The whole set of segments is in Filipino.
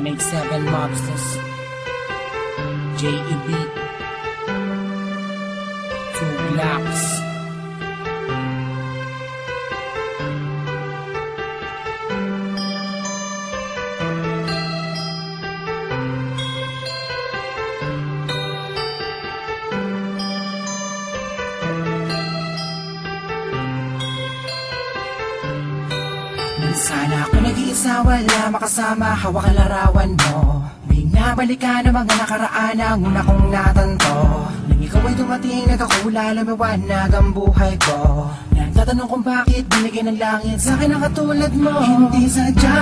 187 Mobsters, JEB, 2 Blocks. Sana ako nag-iisa, wala makasama, hawak ang larawan mo. Binabalikan ang mga nakaraan, ang una kong natanto. Nang ikaw ay dumating, nagkakula, lumiwanag ang buhay ko. Nagtatanong kung bakit binigyan ng langit sa akin ang katulad mo. Hindi sadya,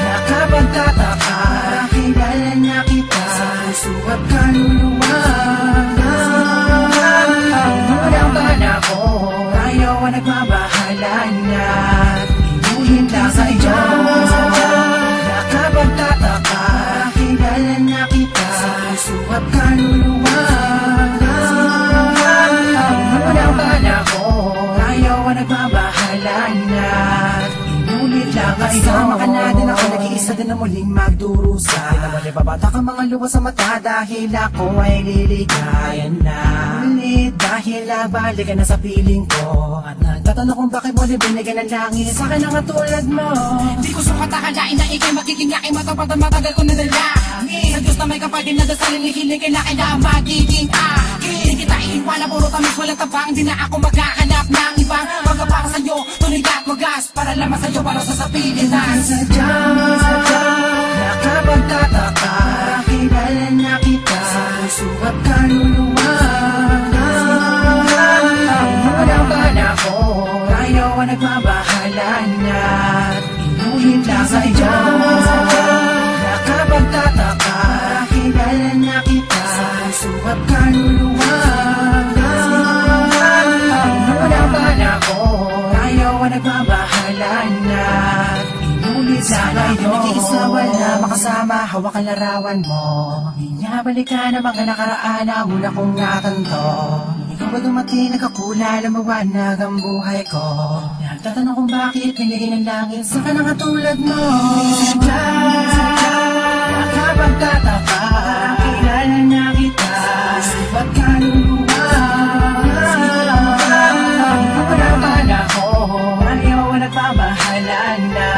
nakapagtataka, kilala na kita sa puso at kaluluwa. Unang panahon, ayaw ang nagmabahala na inuhin lang sa iyo. Nakapagtataka, kilala na kita sa puso at kaluluwa. Unang panahon, ayaw ang nagmabahala na inulit lang ang iyo. Sama ka na din ako, nag-iisa din na muling magdurusa. Pinamali babata ka mga luwa sa mata dahil ako ay liligayan na ulit. Dahil nabalik ka na sa piling ko at nagtatanong kung bakit mo binigyan ng langit sa akin ang katulad mo. Di ko sukat akalain na ikay magiging yakin, matapat ang matagal ko na dalangin. Sa Diyos na may kapatid na dasalin, hihiling na kailangan magiging akin. Di kita iiwala, puro tamis walang tabang. Di na ako maghahanap ng ibang pagkapara sa'yo, tunig at wagas para lamang sa'yo, para sa sapilin na sadya, nakapagtataka, kilala na kita sa puso at kaluluwa. Unang panahon, ayaw ang nagmabahala na inuhin lang sa iyo. Nakapagtataka, kilala na kita sa puso at kaluluwa. Unang panahon, ayaw ang nagmabahala na inulit lang iyo. Nag-iisa, wala makasama, hawak ang larawan mo. Binabalikan ang mga nakaraan, ang una kong natanto. Ikaw ay dumating, nagkakula, lumawanag ang buhay ko. Nagtatanong kung bakit binigyan ng langit sa kanang katulad mo. Sadya, nakapagtataka, kilala na kita sa ba't kaluluwa. Unang panahon, ayaw ang nagbabahala na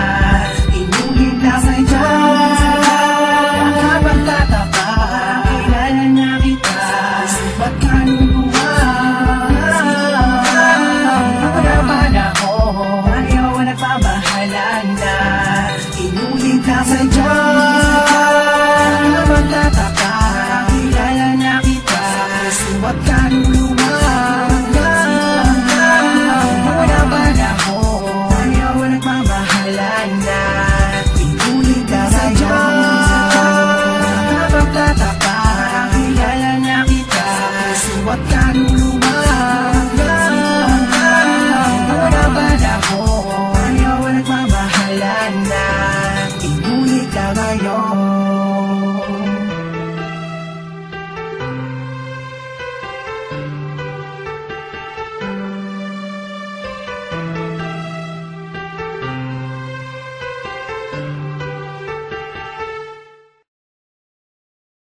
inulit lang sa iyo. Nakapagtataka, kilala na kita sa ba't kaluluwa. Unang panahon, ayaw ang nagbabahala na inulit lang sa iyo. Nakapagtataka, kilala na kita sa puso at kaluluwa. Unang panahon, ayaw ang nagbabahala na inulit lang sa iyo. Nakapagtataka, kilala na kita sa puso at kaluluwa.